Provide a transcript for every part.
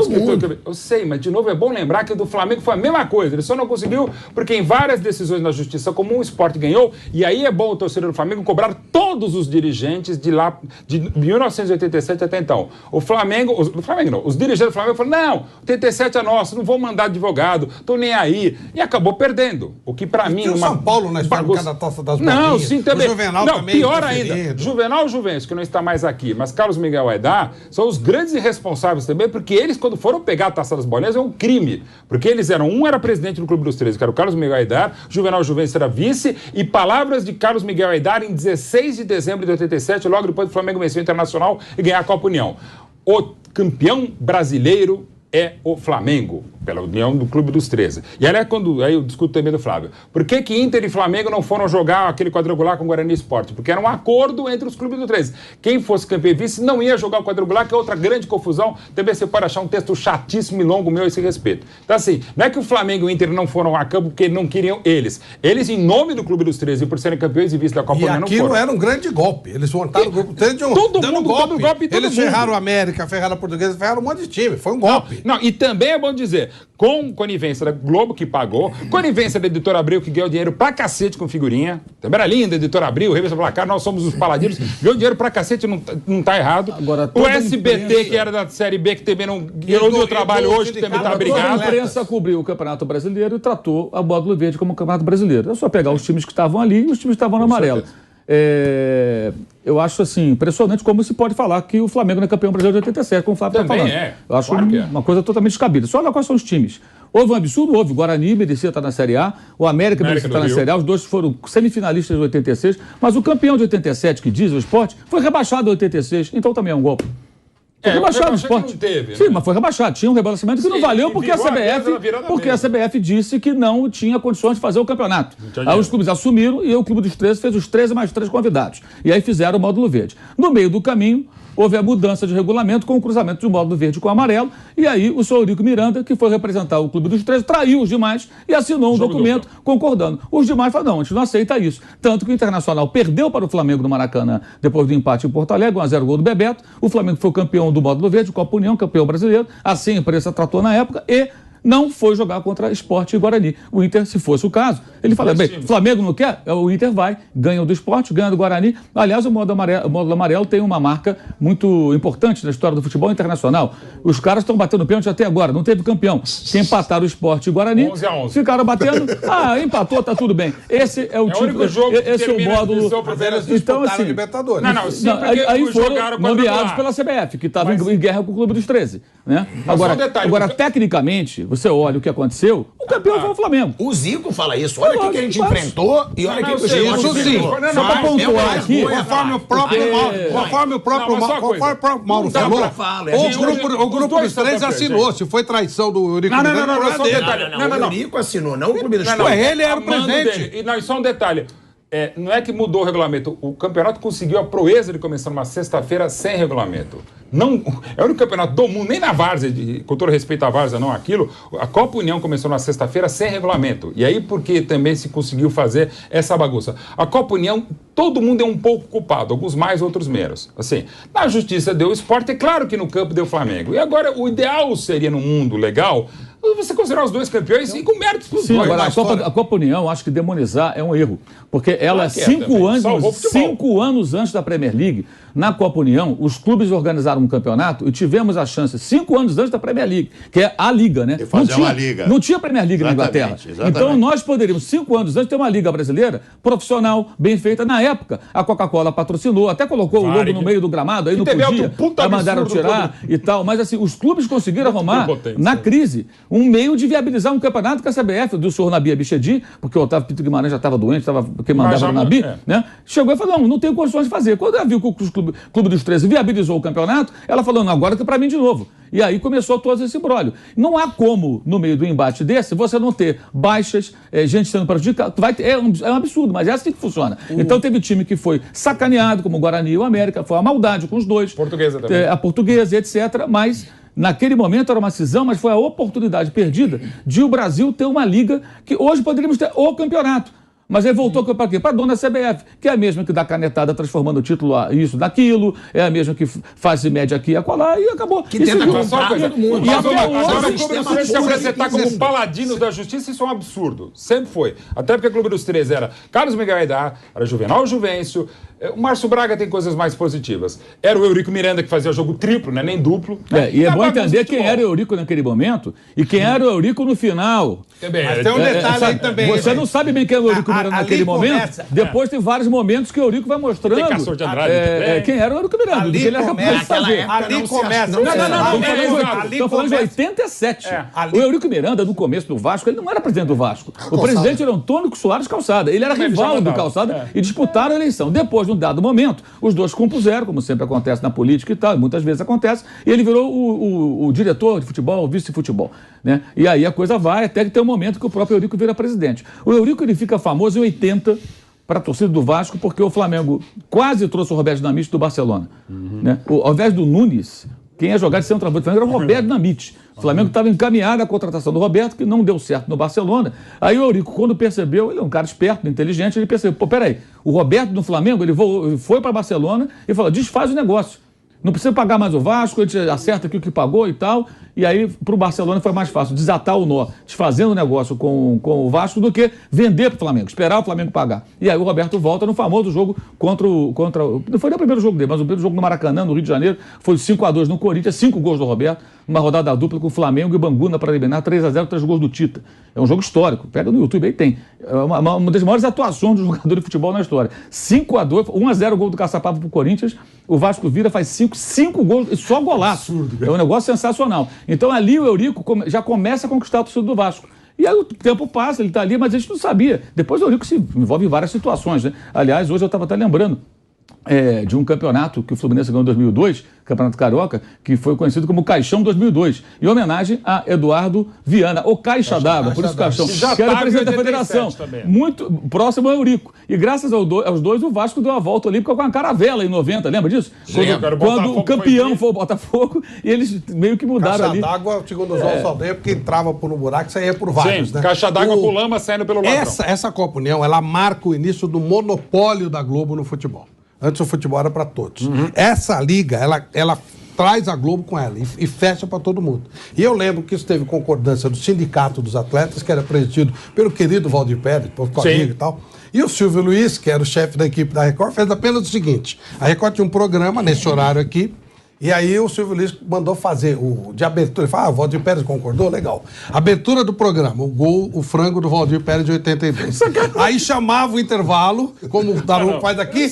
mundo. Eu sei, mas de novo é bom lembrar que o do Flamengo foi a mesma coisa. Ele só não conseguiu porque em várias decisões na Justiça Comum o Sport ganhou. E aí é bom o torcedor do Flamengo cobrar todos os dirigentes de lá, de 1987 até então. O Flamengo não, os dirigentes do Flamengo falaram, não, 87 é nosso, não vou mandar advogado, tô nem aí. E acabou perdendo. O que pra mim... o São Paulo na história da Taça das Bolinhas. Não, sim, também. O Juvenal não, também. Pior ainda. Juvenal Juventus, que não está mais aqui, mas Carlos Miguel Aidar, são os grandes irresponsáveis também, porque eles, quando foram pegar a Taça das Bolinhas, é um crime. Porque eles eram, um era presidente do Clube dos 13, que era o Carlos Miguel Aidar, Juvenal Juventus era vice, e palavras de Carlos Miguel Aidar em 16 de dezembro de 87, logo depois do Flamengo vencer o Internacional e ganhar a Copa União. O campeão brasileiro é o Flamengo, pela união do Clube dos 13. E aí eu discuto também do Flávio. Por que Inter e Flamengo não foram jogar aquele quadrangular com o Guarani Esporte? Porque era um acordo entre os clubes do 13. Quem fosse campeão e vice não ia jogar o quadrangular, que é outra grande confusão. Também você pode achar um texto chatíssimo e longo meu a esse respeito. Então assim, não é que o Flamengo e o Inter não foram a campo porque não queriam eles. Eles, em nome do Clube dos 13 e por serem campeões e vice da Copa União, não foram. E aquilo era um grande golpe. Eles montaram o Grupo 13 todo golpe. Eles ferraram a América, ferraram a Portuguesa, ferraram um monte de time. Foi um golpe. Não, e também é bom dizer, com conivência da Globo, que pagou, conivência da Editora Abril, que ganhou dinheiro pra cacete com figurinha. Também era linda, Editora Abril, Revista Placar, nós somos os paladinos, ganhou dinheiro pra cacete, não tá errado. Agora, o SBT, imprensa, que era da Série B, que também não ganhou meu trabalho hoje, que também tá brigado. A imprensa cobriu o Campeonato Brasileiro e tratou a Módulo Verde como Campeonato Brasileiro. É só pegar os times que estavam ali e os times que estavam no amarelo. Eu acho assim, impressionante como se pode falar que o Flamengo não é campeão brasileiro de 87, como o Flávio está falando. Eu acho uma coisa totalmente descabida. Só olha quais são os times. Houve um absurdo, houve. O Guarani merecia estar na Série A, o América merecia estar na Série A, os dois foram semifinalistas de 86, mas o campeão de 87, que diz o Sport, foi rebaixado em 86, então também é um golpe. Foi rebaixado o Sport. Sim, né? Mas foi rebaixado. Tinha um rebaixamento que não valeu porque a CBF disse que não tinha condições de fazer o campeonato. Aí os clubes assumiram e o Clube dos 13 fez os 13 mais 3 convidados. E aí fizeram o módulo verde. No meio do caminho, houve a mudança de regulamento com o cruzamento de módulo verde com o amarelo. E aí o senhor Eurico Miranda, que foi representar o Clube dos 13, traiu os demais e assinou um documento concordando. Os demais falaram, não, a gente não aceita isso. Tanto que o Internacional perdeu para o Flamengo no Maracanã depois do empate em Porto Alegre, 1-0 gol do Bebeto. O Flamengo foi campeão do módulo verde, Copa União, campeão brasileiro. Assim a imprensa tratou na época e não foi jogar contra Sport e Guarani. O Inter, se fosse o caso, ele fala, bem, Flamengo não quer? O Inter vai, ganha do Sport, ganha do Guarani. Aliás, o módulo amarelo tem uma marca muito importante na história do futebol internacional. Os caras estão batendo pênalti até agora, não teve campeão. Se empataram o Sport e Guarani, 11-11. Ficaram batendo, empatou, tá tudo bem. Esse é o tipo, esse é o módulo. Então, assim, Libertadores. Aí foram nomeados pela CBF, que estava em guerra com o Clube dos 13. Né? Agora, tecnicamente, você olha o que aconteceu, o campeão foi o Flamengo. O Zico fala isso. Olha o que a gente enfrentou e olha o que o Zico enfrentou. Só para pontuar aqui, conforme o próprio Mauro falou, o Grupo dos 13 assinou. Se foi traição do Eurico Miranda, não. O Eurico assinou, não o Clube dos 13. Ele era o presidente. E só um detalhe. Não é que mudou o regulamento. O campeonato conseguiu a proeza de começar numa sexta-feira sem regulamento. Não, é o único campeonato do mundo, nem na Várzea, com todo respeito à Várzea, não aquilo. A Copa União começou na sexta-feira sem regulamento. E aí porque também se conseguiu fazer essa bagunça. A Copa União, todo mundo é um pouco culpado, alguns mais, outros menos. Assim, na Justiça deu o Sport, é claro que no campo deu o Flamengo. E agora o ideal seria, no mundo legal, você considerar os dois campeões e com méritos para os dois. Agora, a Copa União, acho que demonizar é um erro. Porque ela, 5 anos antes da Premier League, na Copa União, os clubes organizaram um campeonato e tivemos a chance, 5 anos antes da Premier League, que é a Liga, né? Não tinha Premier League na Inglaterra. Então nós poderíamos, 5 anos antes, ter uma Liga brasileira profissional, bem feita. Na época, a Coca-Cola patrocinou, até colocou o logo no meio do gramado, aí não podia, aí mandaram tirar e tal. Mas assim, os clubes conseguiram arrumar, na crise, um meio de viabilizar um campeonato com a CBF, do senhor Nabi Abichedi, porque o Otávio Pinto Guimarães já estava doente, estava quem mandava no Nabi, né? Chegou e falou, não tenho condições de fazer. Quando ela viu que o Clube dos 13 viabilizou o campeonato, ela falou, não, agora que é para mim de novo. E aí começou todo esse imbróglio. Não há como, no meio do embate desse, você não ter baixas, gente sendo prejudicada. É um absurdo, mas é assim que funciona. Então teve time que foi sacaneado, como o Guarani e o América, foi a maldade com os dois. Portuguesa também. A Portuguesa, etc., mas naquele momento era uma cisão, mas foi a oportunidade perdida de o Brasil ter uma liga que hoje poderíamos ter o campeonato. Mas ele voltou para quê? Para a dona CBF, que é a mesma que dá canetada transformando o título isso naquilo, é a mesma que faz média aqui e acolá, e acabou. Que tenta comprar todo mundo. E agora se apresentar como um paladino da justiça, isso é um absurdo. Sempre foi. Até porque o Clube dos 13 era Carlos Miguel Aidar, era Juvenal Juvencio. O Márcio Braga tem coisas mais positivas. Era o Eurico Miranda que fazia o jogo triplo, né? Nem duplo. E é bom entender quem era o Eurico naquele momento e quem era o Eurico no final. Mas tem um detalhe aí também. Você não sabe bem quem é o Eurico Miranda naquele momento. Depois tem vários momentos que o Eurico vai mostrando quem era o Eurico Miranda. Ali começa. Estou falando de 87. O Eurico Miranda, no começo do Vasco, ele não era presidente do Vasco. O presidente era Antônio Soares Calçada. Ele era rival do Calçada e disputaram a eleição. Depois, num dado momento, os dois compuseram, como sempre acontece na política e tal, muitas vezes acontece, e ele virou o diretor de futebol, o vice-futebol, né? E aí a coisa vai até que tem um momento que o próprio Eurico vira presidente. O Eurico, ele fica famoso em 80 para a torcida do Vasco, porque o Flamengo quase trouxe o Roberto Dinamite do Barcelona. Né? Ao invés do Nunes, quem ia jogar de centroavante do Flamengo era o Roberto Dinamite. O Flamengo estava encaminhado à contratação do Roberto, que não deu certo no Barcelona. Aí o Eurico, quando percebeu, ele é um cara esperto, inteligente, ele percebeu, pô, peraí, o Roberto no Flamengo, ele foi para Barcelona e falou, desfaz o negócio. Não precisa pagar mais o Vasco, a gente acerta aqui o que pagou e tal. E aí, para o Barcelona foi mais fácil desatar o nó, desfazendo o negócio com o Vasco, do que vender para o Flamengo, esperar o Flamengo pagar. E aí o Roberto volta no famoso jogo contra não foi nem o primeiro jogo dele, mas o primeiro jogo no Maracanã, no Rio de Janeiro, foi 5-2 no Corinthians, 5 gols do Roberto, uma rodada dupla com o Flamengo e Bangu na preliminar, 3-0, 3 gols do Tita. É um jogo histórico, pega no YouTube, aí tem. É uma das maiores atuações de um jogador de futebol na história. 5-2, 1-0 gol do Caçapava para o Corinthians, o Vasco vira, faz 5 gols, só golaço. Absurdo, é um negócio sensacional. Então ali o Eurico já começa a conquistar a torcida do Vasco. E aí o tempo passa, ele está ali, mas a gente não sabia. Depois o Eurico se envolve em várias situações, né? Aliás, hoje eu estava até lembrando de um campeonato que o Fluminense ganhou em 2002, Campeonato Carioca, que foi conhecido como Caixão 2002, em homenagem a Eduardo Viana, o Caixa d'Água, por isso Caixão, que era o presidente da federação, também. Muito próximo ao Eurico. E graças aos dois, o Vasco deu a volta olímpica com a caravela em 90, lembra disso? Quando o campeão foi o Botafogo, e eles meio que mudaram ali. Caixa d'Água, segundo os olhos, só deu porque entrava por um buraco e saía por vários, né? Caixa d'Água com lama saindo pelo ladrão. Essa Copa União, ela marca o início do monopólio da Globo no futebol. Antes o futebol era para todos. Essa liga, ela traz a Globo com ela e fecha para todo mundo. E eu lembro que isso teve concordância do Sindicato dos Atletas, que era presidido pelo querido Valdir Pérez, por amigo e tal. E o Silvio Luiz, que era o chefe da equipe da Record, fez apenas o seguinte: a Record tinha um programa nesse horário aqui, e aí o Silvio Luiz mandou fazer o de abertura. Ele falou, o Valdir Pérez concordou? Legal. Abertura do programa, o frango do Valdir Pérez de 82. Aí chamava o intervalo, como o Daronco faz aqui,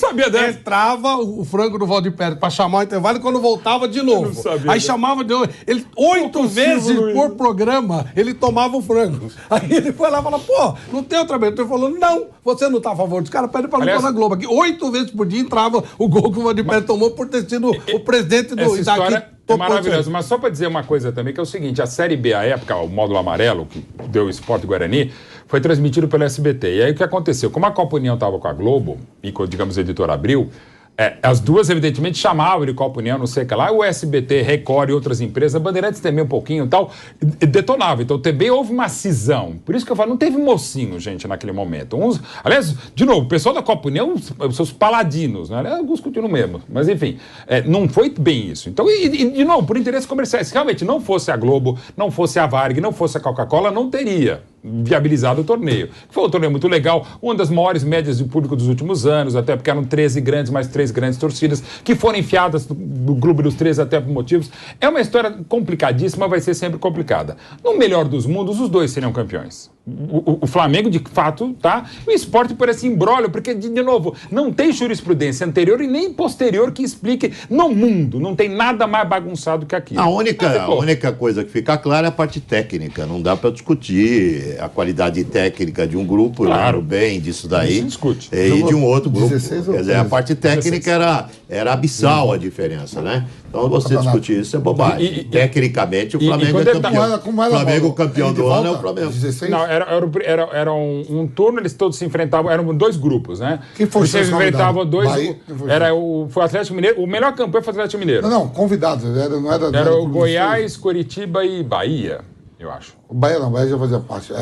entrava o frango do Valdir Pérez para chamar o intervalo e quando voltava de novo. Aí chamava de novo. Ele 8 vezes por programa, ele tomava o frango. Aí ele foi lá e falou, pô, não tem outra abertura. Ele falou, não, você não está a favor dos caras, pede para não pôr na Globo aqui. 8 vezes por dia entrava o gol que o Valdir Pérez tomou por ter sido o presidente essa história é maravilhosa, mas só para dizer uma coisa também, que é o seguinte, a Série B, à época, o módulo amarelo, que deu o Sport Guarani, foi transmitido pelo SBT. E aí o que aconteceu? Como a Copa União estava com a Globo, e com, digamos, o editor Abril, as duas, evidentemente, chamavam de Copa União, não sei o que lá, o SBT, Record e outras empresas, a Bandeirantes também um pouquinho e tal, detonava. Então também houve uma cisão. Por isso que eu falo, não teve mocinho, gente, naquele momento. Aliás, de novo, o pessoal da Copa União, os seus paladinos, né? Alguns continuam mesmo, mas enfim, não foi bem isso. Então, de novo, por interesses comerciais, se realmente não fosse a Globo, não fosse a Varig, não fosse a Coca-Cola, não teria viabilizado o torneio. Foi um torneio muito legal, uma das maiores médias de público dos últimos anos, até porque eram 13 grandes, mais 3 grandes torcidas, que foram enfiadas do Clube dos 13 até por motivos. É uma história complicadíssima, vai ser sempre complicada. No melhor dos mundos, os dois seriam campeões. O Flamengo, de fato, tá? O Sport por esse imbróglio, porque, de novo, não tem jurisprudência anterior e nem posterior que explique no mundo. Não tem nada mais bagunçado que aquilo. A única coisa que fica clara é a parte técnica. Não dá para discutir a qualidade técnica de um grupo, claro, bem disso daí, discute. E de um outro grupo. Quer dizer, a parte técnica era abissal a diferença, né? Então, você discutir isso é bobagem. Tecnicamente, o Flamengo é campeão. O Flamengo campeão do ano é o Flamengo. 16? Não, era um turno, eles todos se enfrentavam, eram 2 grupos, né? Quem foi eles se enfrentavam 2. Foi o Atlético Mineiro, o melhor campeão foi o Atlético Mineiro. Não, convidados. Era o Goiás, Coritiba e Bahia, eu acho. O Bahia não, o Bahia já fazia parte.